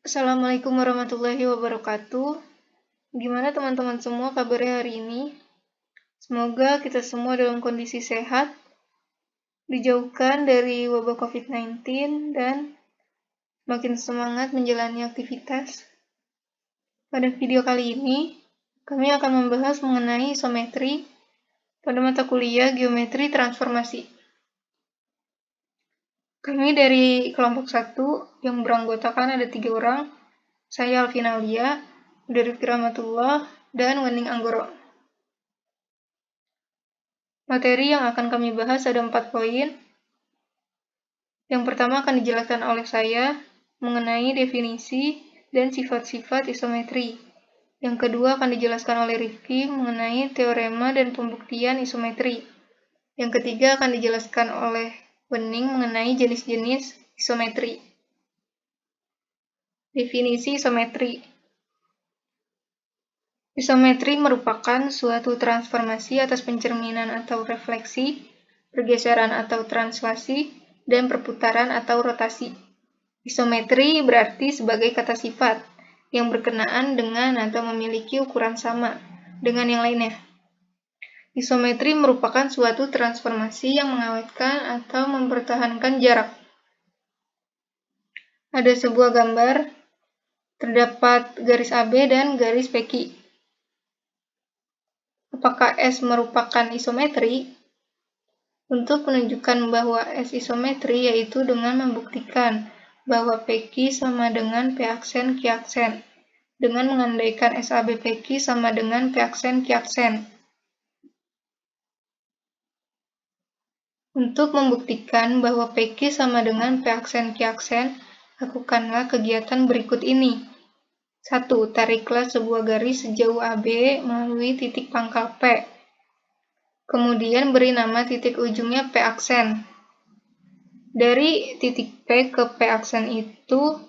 Assalamualaikum warahmatullahi wabarakatuh. Gimana teman-teman semua kabarnya hari ini? Semoga kita semua dalam kondisi sehat, dijauhkan dari wabah COVID-19, dan makin semangat menjalani aktivitas. Pada video kali ini, kami akan membahas mengenai isometri pada mata kuliah Geometri Transformasi. Kami dari kelompok 1 yang beranggotakan ada 3 orang, saya Alvina Aulia, dari Rahmatullah, dan Wening Anggoro. Materi yang akan kami bahas ada 4 poin. Yang pertama akan dijelaskan oleh saya mengenai definisi dan sifat-sifat isometri. Yang kedua akan dijelaskan oleh Rifki mengenai teorema dan pembuktian isometri. Yang ketiga akan dijelaskan oleh Wening mengenai jenis-jenis isometri. Definisi isometri. Isometri merupakan suatu transformasi atas pencerminan atau refleksi, pergeseran atau translasi, dan perputaran atau rotasi. Isometri berarti sebagai kata sifat yang berkenaan dengan atau memiliki ukuran sama dengan yang lainnya. Isometri merupakan suatu transformasi yang mengawetkan atau mempertahankan jarak. Ada sebuah gambar, terdapat garis AB dan garis PQ. Apakah S merupakan isometri? Untuk menunjukkan bahwa S isometri yaitu dengan membuktikan bahwa PQ sama dengan P aksen Q aksen, dengan mengandaikan SAB PQ sama dengan P aksen Q aksen. Untuk membuktikan bahwa PQ sama dengan P aksen Q aksen, lakukanlah kegiatan berikut ini. 1. Tariklah sebuah garis sejauh AB melalui titik pangkal P. Kemudian beri nama titik ujungnya P aksen. Dari titik P ke P aksen itu,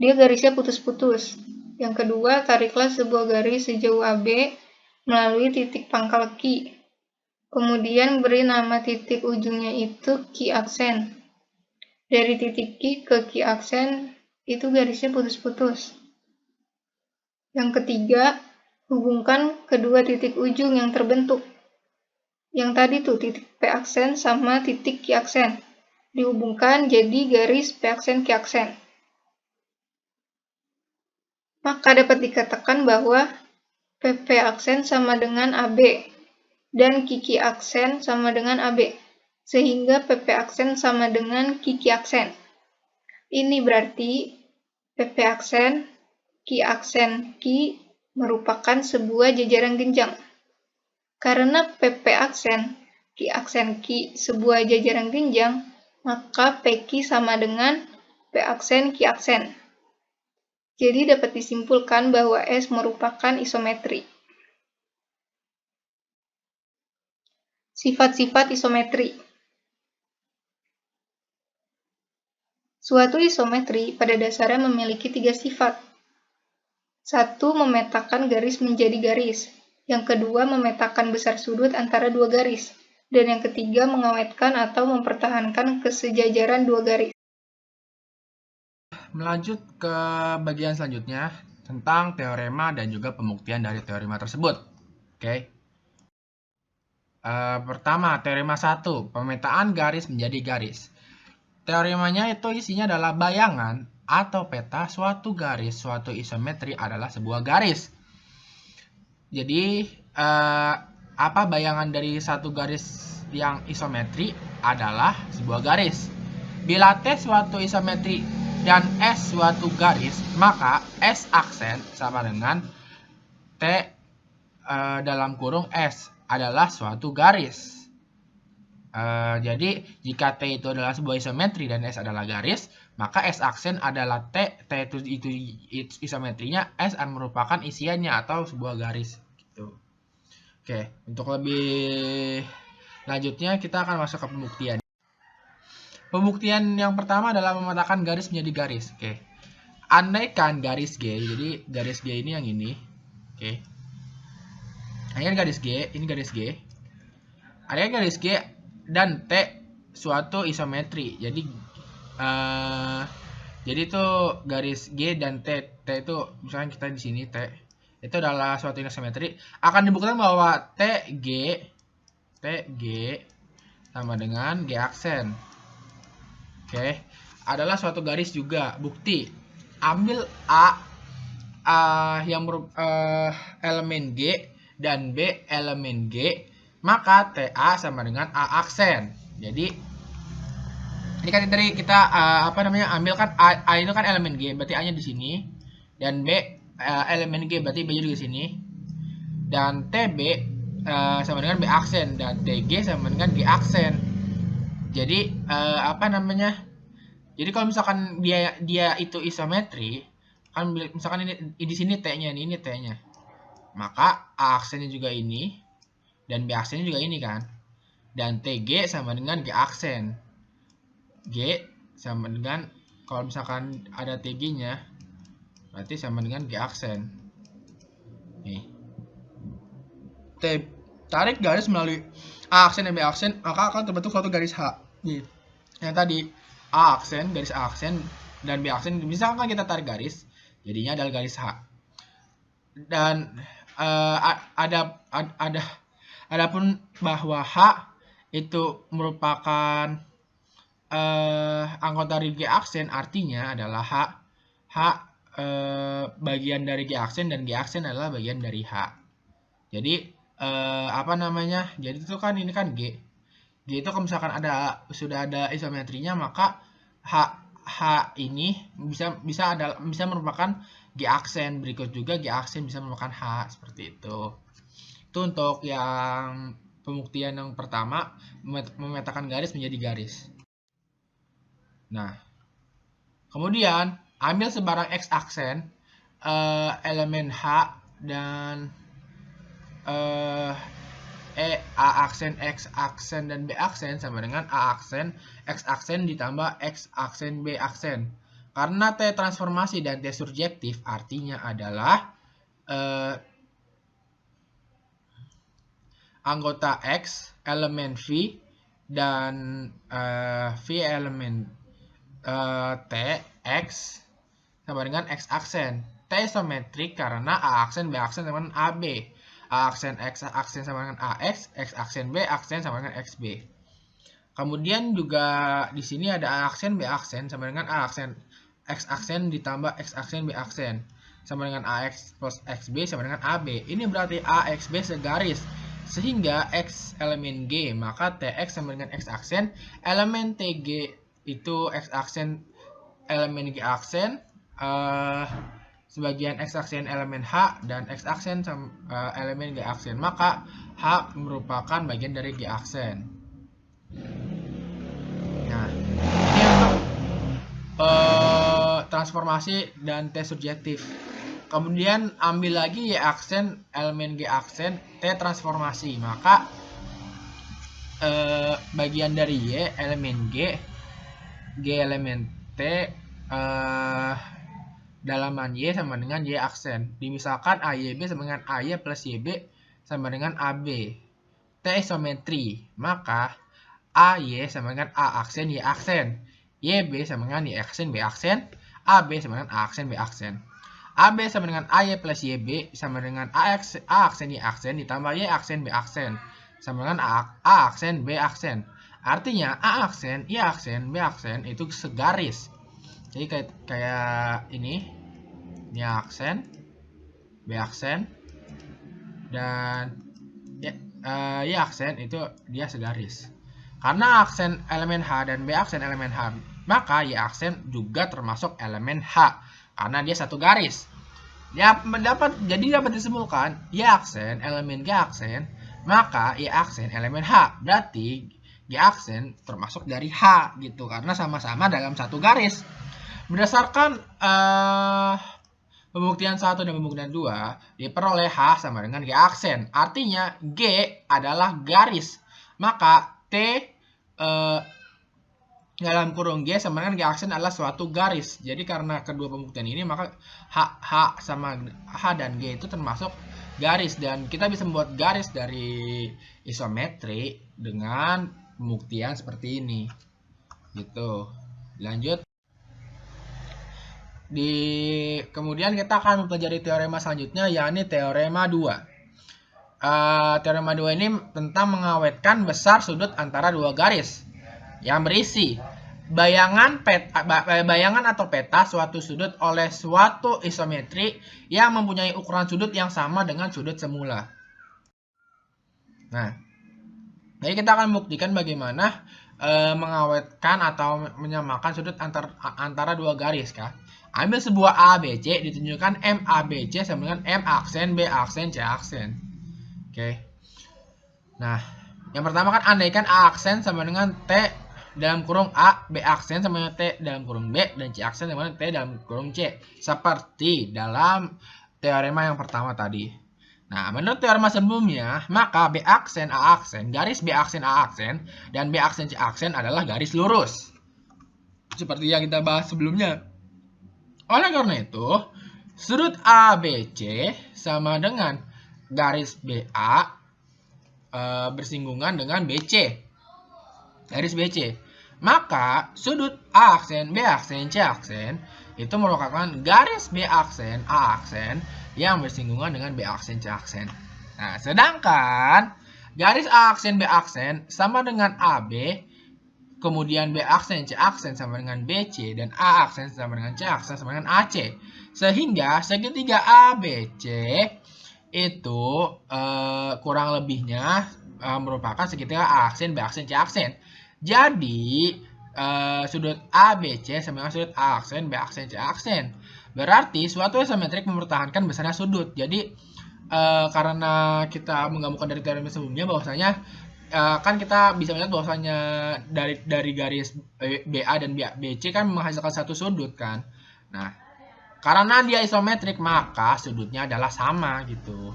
dia garisnya putus-putus. Yang kedua, tariklah sebuah garis sejauh AB melalui titik pangkal Q. Kemudian beri nama titik ujungnya itu Q aksen. Dari titik Q ke Q aksen itu garisnya putus-putus. Yang ketiga, hubungkan kedua titik ujung yang terbentuk. Yang tadi tuh titik P aksen sama titik Q aksen. Dihubungkan jadi garis P aksen Q aksen. Maka dapat dikatakan bahwa PP aksen sama dengan AB dan QQ aksen sama dengan AB, sehingga PP aksen sama dengan QQ aksen. Ini berarti PP aksen, Q aksen Q merupakan sebuah jajaran genjang. Karena PP aksen, Q aksen Q sebuah jajaran genjang, maka PQ sama dengan P aksen Q aksen. Jadi dapat disimpulkan bahwa S merupakan isometri. Sifat-sifat isometri. Suatu isometri pada dasarnya memiliki 3 sifat. 1. Memetakan garis menjadi garis. Yang kedua, memetakan besar sudut antara dua garis. Dan yang ketiga, mengawetkan atau mempertahankan kesejajaran dua garis. Melanjut ke bagian selanjutnya tentang teorema dan juga pembuktian dari teorema tersebut. Oke. Pertama, teorema 1, pemetaan garis menjadi garis. Teoremanya itu isinya adalah bayangan atau peta suatu garis, suatu isometri adalah sebuah garis. Jadi, apa bayangan dari satu garis yang isometri adalah sebuah garis. Bila T suatu isometri dan S suatu garis, maka S aksen sama dengan T dalam kurung S adalah suatu garis. Jadi jika T itu adalah sebuah isometri dan S adalah garis, maka S aksen adalah T itu isometrinya, S merupakan isiannya atau sebuah garis gitu. Oke, untuk lebih lanjutnya kita akan masuk ke pembuktian. Pembuktian yang pertama adalah memetakan garis menjadi garis. Oke. Andaikan garis G, jadi garis G ini yang ini. Oke. Ini garis G, ini garis G. Ada garis G dan T suatu isometri. Jadi Jadi itu garis G dan T. T itu misalnya kita di sini T. Itu adalah suatu isometri. Akan dibuktikan bahwa TG sama dengan G aksen. Oke. Adalah suatu garis juga. Bukti. Ambil A yang elemen G dan B elemen G, maka TA sama dengan A aksen. Jadi ini kan dari kita ambil kan A itu kan elemen G, berarti A-nya di sini, dan B elemen G, berarti B-nya juga di sini, dan TB sama dengan B aksen, dan TG sama dengan G aksen. Jadi jadi kalau misalkan dia itu isometri, kan misalkan ini di sini T-nya, ini T-nya, maka A aksennya juga ini dan B aksennya juga ini kan, dan TG sama dengan G aksen. G sama dengan, kalau misalkan ada TG-nya, berarti sama dengan G aksen. Nih. Tarik garis melalui A aksen dan B aksen, maka akan terbentuk suatu garis H. Nih. Yang tadi A aksen, garis A aksen dan B aksen, misalkan kita tarik garis, jadinya adalah garis H. Dan adapun bahwa H itu merupakan anggota dari G aksen, artinya adalah H bagian dari G aksen dan G aksen adalah bagian dari H. Jadi jadi itu kan ini kan G itu kalau misalkan sudah ada isometrinya, maka H ini bisa merupakan G aksen. Berikut juga G aksen bisa merupakan H, seperti itu. Itu untuk yang pembuktian yang pertama, memetakan garis menjadi garis. Nah, kemudian ambil sebarang X aksen, elemen H dan A aksen, X aksen, dan B aksen sama dengan A aksen, X aksen ditambah X aksen, B aksen. Karena T transformasi dan T surjektif, artinya adalah anggota X elemen V dan V elemen T X sama dengan X aksen. T isometrik karena A aksen, B aksen sama dengan AB. A aksen, X aksen sama dengan AX, X aksen, B aksen sama dengan XB. Kemudian juga di sini ada A aksen, B aksen sama dengan A aksen, X aksen ditambah X aksen, B aksen sama dengan AX plus XB sama dengan AB. Ini berarti AXB segaris, sehingga X elemen G, maka TX sama dengan X aksen, elemen TG itu X aksen, elemen G aksen, sebagian X aksen elemen H, dan X aksen elemen G aksen, maka H merupakan bagian dari G aksen. Nah, ini untuk transformasi dan T surjektif. Kemudian ambil lagi Y aksen, elemen G aksen, T transformasi, maka bagian dari Y elemen G elemen T, dalaman Y sama dengan Y aksen. Dimisalkan AYB sama dengan AY plus YB sama dengan AB. T isometri, maka AY sama dengan A aksen, Y aksen. YB sama dengan Y aksen, B aksen. AB sama dengan A aksen, B aksen. AB sama dengan AY plus YB sama dengan A aksen, Y aksen ditambah Y aksen, B aksen sama dengan A aksen, B aksen. Artinya A aksen, Y aksen, B aksen itu segaris. Jadi kayak ini aksen, B aksen, dan Y aksen itu dia segaris. Karena aksen elemen H dan B aksen elemen H, maka Y aksen juga termasuk elemen H karena dia satu garis. Jadi dapat disimpulkan Y aksen elemen G aksen, maka Y aksen elemen H. Berarti G aksen termasuk dari H gitu, karena sama-sama dalam satu garis. Berdasarkan pembuktian 1 dan pembuktian 2, diperoleh H sama dengan G aksen. Artinya G adalah garis, maka T dalam kurung G sama dengan G aksen adalah suatu garis. Jadi karena kedua pembuktian ini, maka H dan G itu termasuk garis, dan kita bisa membuat garis dari isometri dengan pembuktian seperti ini. Gitu. Lanjut. Kemudian kita akan mempelajari teorema selanjutnya, yakni teorema 2. Teorema 2 ini tentang mengawetkan besar sudut antara dua garis yang berisi bayangan atau peta suatu sudut oleh suatu isometri yang mempunyai ukuran sudut yang sama dengan sudut semula. Nah, jadi kita akan membuktikan bagaimana mengawetkan atau menyamakan sudut antara dua garis, kan? Ambil sebuah ABC, ditunjukkan MABC sama dengan M aksen, B aksen, C aksen. Oke. Nah, yang pertama kan andaikan A aksen sama dengan T dalam kurung A, B aksen sama dengan T dalam kurung B, dan C aksen sama dengan T dalam kurung C. Seperti dalam teorema yang pertama tadi. Nah, menurut teorema sebelumnya, maka B aksen A aksen, garis B aksen A aksen, dan B aksen C aksen adalah garis lurus. Seperti yang kita bahas sebelumnya. Oleh karena itu, sudut ABC sama dengan garis BA bersinggungan dengan BC. Garis BC. Maka, sudut A aksen, B aksen, C aksen itu merupakan garis B aksen, A aksen yang bersinggungan dengan B aksen, C aksen. Nah, sedangkan garis A aksen, B aksen sama dengan AB, kemudian B aksen, C aksen sama dengan BC, dan A aksen sama dengan C aksen sama dengan AC. Sehingga segitiga ABC itu kurang lebihnya merupakan segitiga A aksen, B aksen, C aksen. Jadi sudut ABC sama dengan sudut A aksen, B aksen, C aksen. Berarti suatu isometrik mempertahankan besarnya sudut. Jadi karena kita menggabungkan dari teorema sebelumnya bahwasanya kan kita bisa melihat bahwasanya dari garis BA dan BC kan menghasilkan satu sudut kan. Nah, karena dia isometrik maka sudutnya adalah sama gitu.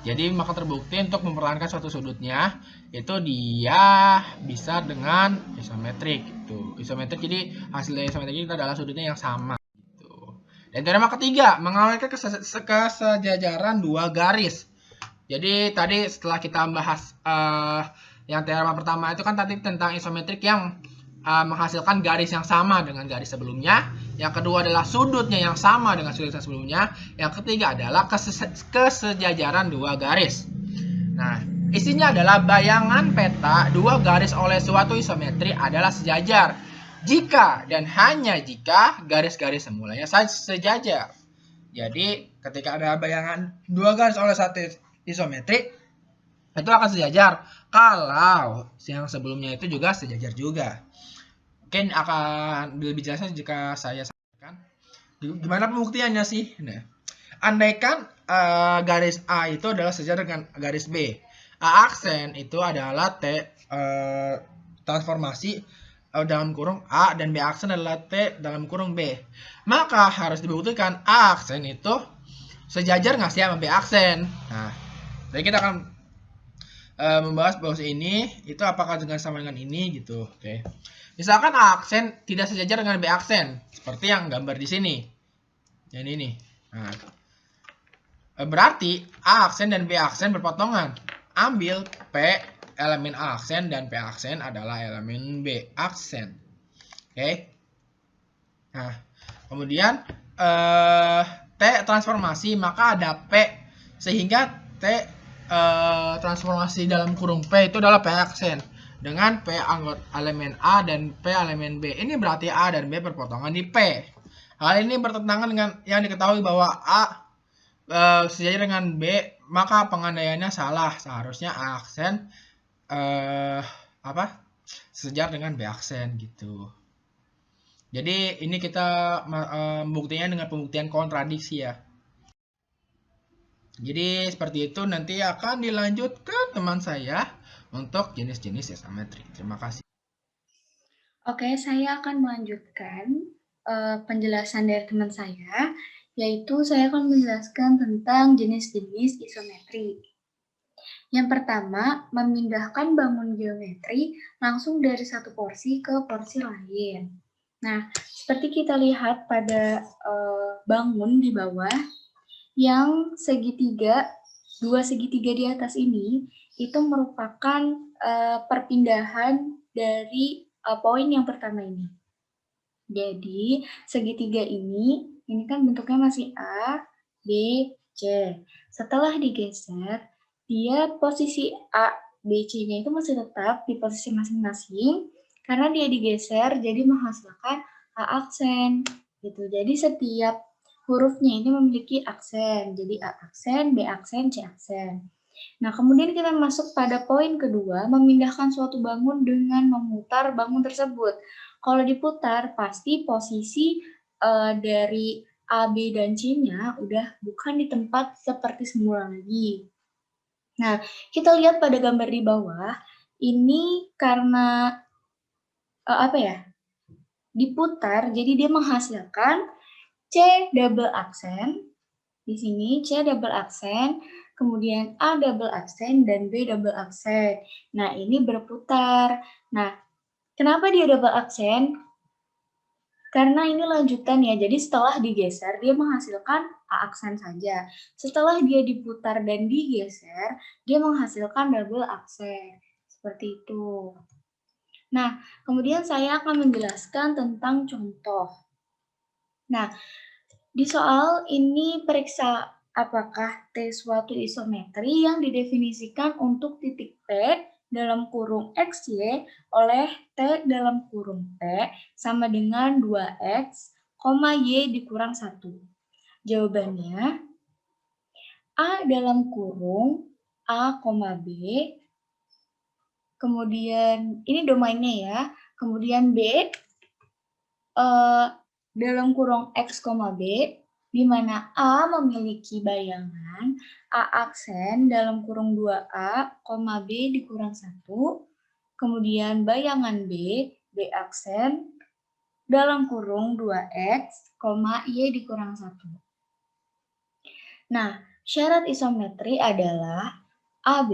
Jadi maka terbukti untuk mempertahankan suatu sudutnya itu dia bisa dengan isometrik gitu. Isometrik, jadi hasil dari isometrik itu adalah sudutnya yang sama gitu. Dan teorema ketiga, mengawetkan kesejajaran dua garis. Jadi tadi setelah kita bahas yang teorema pertama itu kan tadi tentang isometrik yang menghasilkan garis yang sama dengan garis sebelumnya. Yang kedua adalah sudutnya yang sama dengan sudut yang sebelumnya. Yang ketiga adalah kesejajaran dua garis. Nah, isinya adalah bayangan peta dua garis oleh suatu isometri adalah sejajar jika dan hanya jika garis-garis semulanya sejajar. Jadi ketika ada bayangan dua garis oleh satu isometri itu akan sejajar kalau yang sebelumnya itu juga sejajar juga. Mungkin akan lebih jelasnya jika saya sampaikan gimana pembuktiannya sih. Nah, andaikan garis A itu adalah sejajar dengan garis B, A aksen itu adalah T transformasi dalam kurung A dan B aksen adalah T dalam kurung B, maka harus dibuktikan A aksen itu sejajar nggak sih sama B aksen. Nah, jadi kita akan membahas bahwa ini itu apakah dengan sama dengan ini gitu. Oke. Misalkan A aksen tidak sejajar dengan B aksen, seperti yang gambar di sini. Yang ini. Nah, berarti A aksen dan B aksen berpotongan. Ambil P elemen A aksen dan P aksen adalah elemen B aksen. Oke. Nah, kemudian T transformasi, maka ada P, sehingga T transformasi dalam kurung P itu adalah P aksen dengan P anggota elemen A dan P elemen B. Ini berarti A dan B berpotongan di P. Hal ini bertentangan dengan yang diketahui bahwa A sejajar dengan B, maka pengandaiannya salah. Seharusnya A aksen sejajar dengan B aksen gitu. Jadi ini kita membuktinya dengan pembuktian kontradiksi ya. Jadi seperti itu, nanti akan dilanjut ke teman saya untuk jenis-jenis isometri. Terima kasih. Oke, saya akan melanjutkan penjelasan dari teman saya, yaitu saya akan menjelaskan tentang jenis-jenis isometri. Yang pertama, memindahkan bangun geometri langsung dari satu porsi ke porsi lain. Nah, seperti kita lihat pada bangun di bawah, yang segitiga, dua segitiga di atas ini, itu merupakan perpindahan dari poin yang pertama ini. Jadi, segitiga ini Ini kan bentuknya masih A, B, C. Setelah digeser, dia posisi A, B, C-nya itu masih tetap di posisi masing-masing karena dia digeser jadi menghasilkan A aksen gitu. Jadi setiap hurufnya ini memiliki aksen. Jadi A aksen, B aksen, C aksen. Nah, kemudian kita masuk pada poin kedua, memindahkan suatu bangun dengan memutar bangun tersebut. Kalau diputar, pasti posisi dari A, B, dan C-nya udah bukan di tempat seperti semula lagi. Nah, kita lihat pada gambar di bawah, ini karena diputar, jadi dia menghasilkan C double aksen. Di sini C double aksen, kemudian A double aksen, dan B double aksen. Nah, ini berputar. Nah, kenapa dia double aksen? Karena ini lanjutan ya, jadi setelah digeser, dia menghasilkan A aksen saja. Setelah dia diputar dan digeser, dia menghasilkan double aksen. Seperti itu. Nah, kemudian saya akan menjelaskan tentang contoh. Nah, di soal ini periksa apakah T suatu isometri yang didefinisikan untuk titik P dalam kurung XY oleh T dalam kurung P sama dengan 2X, Y dikurang 1. Jawabannya, A dalam kurung A, B, kemudian ini domainnya ya, kemudian B dalam kurung X, B, di mana A memiliki bayangan A aksen dalam kurung 2A, B dikurang 1, kemudian bayangan B, B aksen dalam kurung 2X, Y dikurang 1. Nah, syarat isometri adalah AB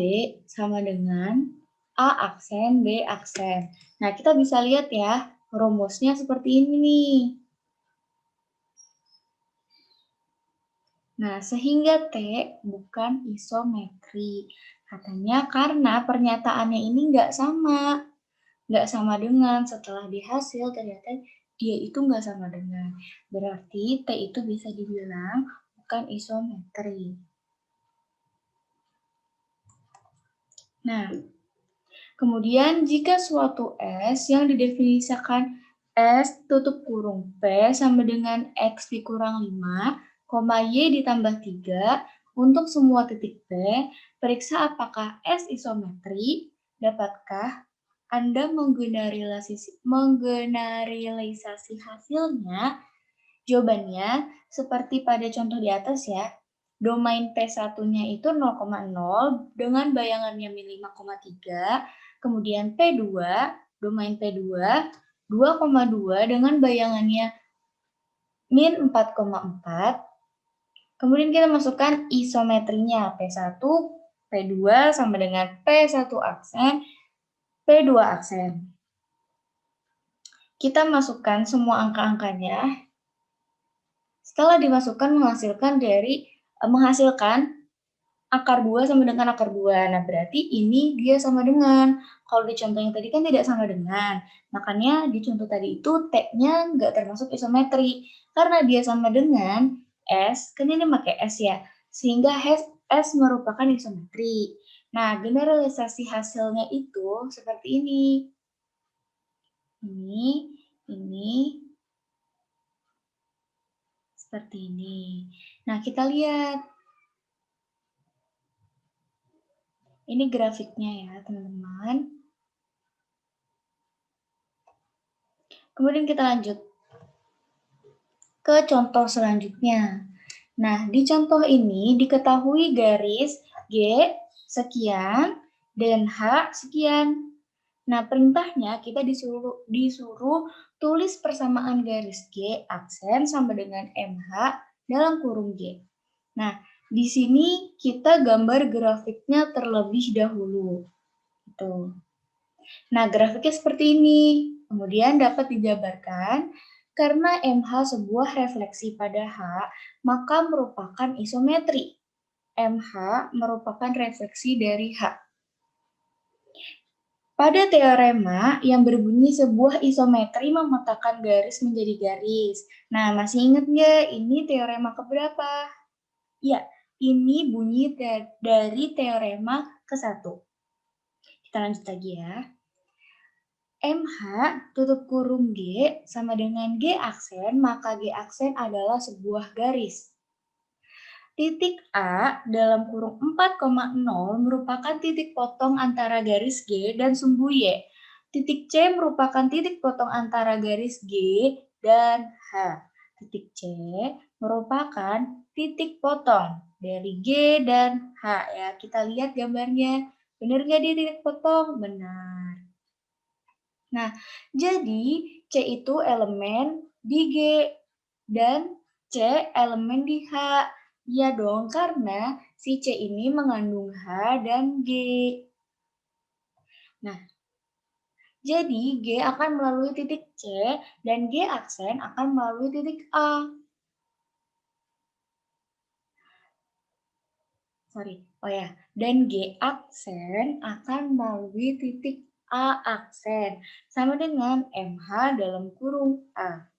sama dengan A aksen, B aksen. Nah, kita bisa lihat ya, rumusnya seperti ini nih. Nah, sehingga T bukan isometri. Katanya karena pernyataannya ini nggak sama. Nggak sama dengan setelah dihasil ternyata dia itu nggak sama dengan. Berarti T itu bisa dibilang bukan isometri. Nah, kemudian jika suatu S yang didefinisikan S tutup kurung P sama dengan X dikurang 5, Y ditambah 3, untuk semua titik P, periksa apakah S isometri, dapatkah Anda menggeneralisasi hasilnya? Jawabannya, seperti pada contoh di atas ya, domain P1-nya itu 0,0 dengan bayangannya min 5,3, kemudian P2, domain P2, 2,2 dengan bayangannya min 4,4, kemudian kita masukkan isometrinya P1, P2 sama dengan P1 aksen, P2 aksen. Kita masukkan semua angka-angkanya. Setelah dimasukkan menghasilkan akar 2 sama dengan akar 2. Nah, berarti ini dia sama dengan. Kalau di contoh yang tadi kan tidak sama dengan. Makanya di contoh tadi itu T-nya nggak termasuk isometri. Karena dia sama dengan S, kan ini pakai S ya. Sehingga S merupakan isometri. Nah, generalisasi hasilnya itu seperti ini. Ini, seperti ini. Nah, kita lihat. Ini grafiknya ya, teman-teman. Kemudian kita lanjut ke contoh selanjutnya. Nah, di contoh ini diketahui garis G sekian dan H sekian. Nah, perintahnya kita disuruh tulis persamaan garis G aksen sama dengan MH dalam kurung G. Nah, di sini kita gambar grafiknya terlebih dahulu. Gitu. Nah, grafiknya seperti ini. Kemudian dapat dijabarkan karena MH sebuah refleksi pada H, maka merupakan isometri. MH merupakan refleksi dari H. Pada teorema yang berbunyi sebuah isometri memetakan garis menjadi garis. Nah, masih ingat nggak ini teorema keberapa? Ya, ini bunyi dari teorema ke-1. Kita lanjut lagi ya. MH tutup kurung G sama dengan G aksen, maka G aksen adalah sebuah garis. Titik A dalam kurung 4,0 merupakan titik potong antara garis G dan sumbu Y. Titik C merupakan titik potong antara garis G dan H. Titik C merupakan titik potong dari G dan H. Ya, kita lihat gambarnya. Benar nggak dia titik potong? Benar. Nah, jadi C itu elemen di G dan C elemen di H. Iya dong, karena si C ini mengandung H dan G. Nah, jadi G akan melalui titik C dan G aksen akan melalui titik A. Dan G aksen akan melalui titik A aksen. Sama dengan MH dalam kurung A.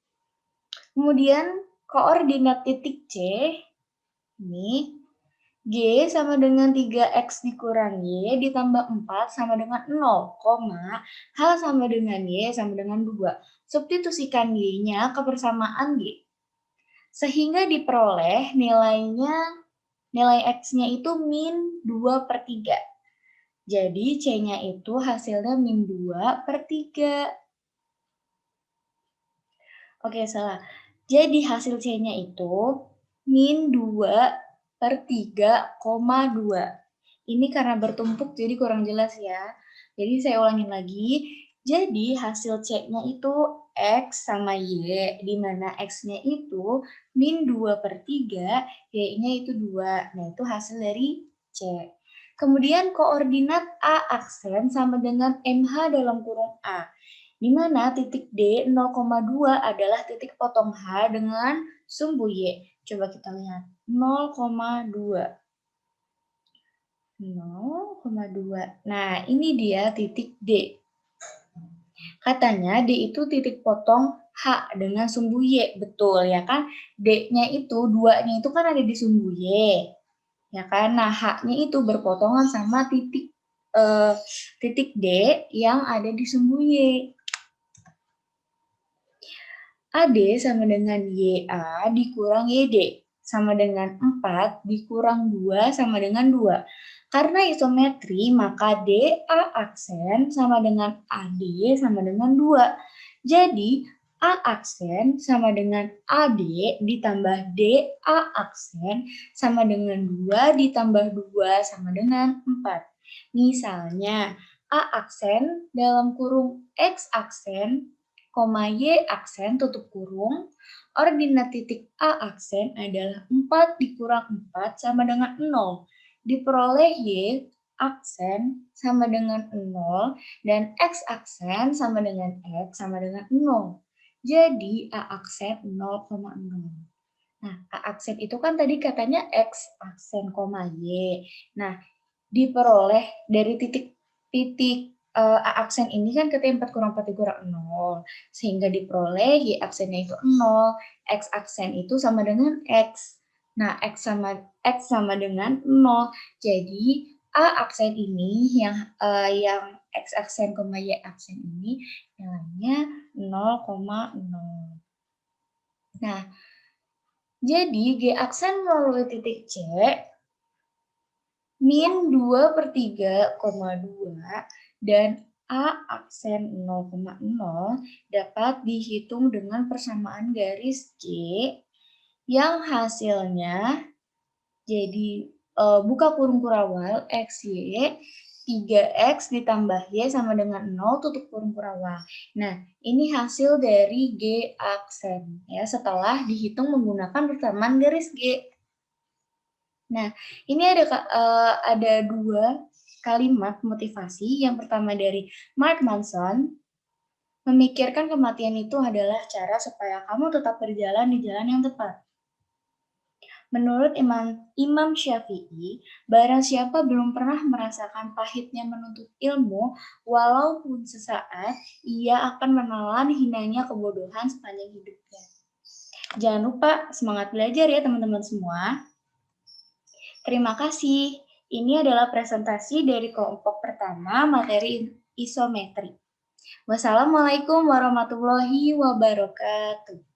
Kemudian koordinat titik C ini G sama dengan 3X dikurang Y ditambah 4 sama dengan 0, H sama dengan Y sama dengan 2. Substitusikan Y-nya ke persamaan G. Sehingga diperoleh nilai X-nya itu min 2/3. Jadi C-nya itu hasilnya min 2/3. Oke, salah. Jadi hasil C-nya itu min 2/3,2. Ini karena bertumpuk jadi kurang jelas ya. Jadi saya ulangin lagi. Jadi hasil C-nya itu X sama Y, di mana X-nya itu min 2/3, Y-nya itu 2. Nah, itu hasil dari C. Kemudian koordinat A aksen sama dengan MH dalam kurung A. Di mana titik D 0,2 adalah titik potong H dengan sumbu Y. Coba kita lihat. 0,2. 0,2. Nah, ini dia titik D. Katanya D itu titik potong H dengan sumbu Y. Betul ya kan? D-nya itu, 2-nya itu kan ada di sumbu Y. Ya kan? Nah, H-nya itu berpotongan sama titik D yang ada di sumbu Y. AD sama dengan YA dikurang YD sama dengan 4 dikurang 2 sama dengan 2. Karena isometri, maka DA aksen sama dengan AD sama dengan 2. Jadi, A aksen sama dengan AD ditambah DA aksen sama dengan 2 ditambah 2 sama dengan 4. Misalnya, A aksen dalam kurung X aksen Y aksen tutup kurung, ordinat titik A aksen adalah 4 dikurang 4 sama dengan 0. Diperoleh Y aksen sama dengan 0 dan X aksen sama dengan X sama dengan 0. Jadi A aksen 0,0. Nah, A aksen itu kan tadi katanya X aksen, Y. Nah, diperoleh dari titik A aksen ini kan katanya 4 kurang 4 dikurang 0. Sehingga diperoleh Y aksennya itu 0. X aksen itu sama dengan X. Nah, X sama dengan 0. Jadi, A aksen ini yang X aksen, Y aksen ini nilainya 0,0. Nah, jadi G aksen melalui titik C min 2/3,2 dan A aksen 0,0 dapat dihitung dengan persamaan garis G yang hasilnya jadi buka kurung kurawal XY 3X ditambah Y sama dengan 0 tutup kurung kurawal. Nah, ini hasil dari G aksen ya setelah dihitung menggunakan persamaan garis G. Nah, ini ada 2 kalimat motivasi. Yang pertama dari Mark Manson, memikirkan kematian itu adalah cara supaya kamu tetap berjalan di jalan yang tepat. Menurut Imam Syafi'i, barang siapa belum pernah merasakan pahitnya menuntut ilmu, walaupun sesaat, ia akan menelan hinanya kebodohan sepanjang hidupnya. Jangan lupa semangat belajar ya teman-teman semua. Terima kasih. Ini adalah presentasi dari kelompok pertama materi isometri. Wassalamualaikum warahmatullahi wabarakatuh.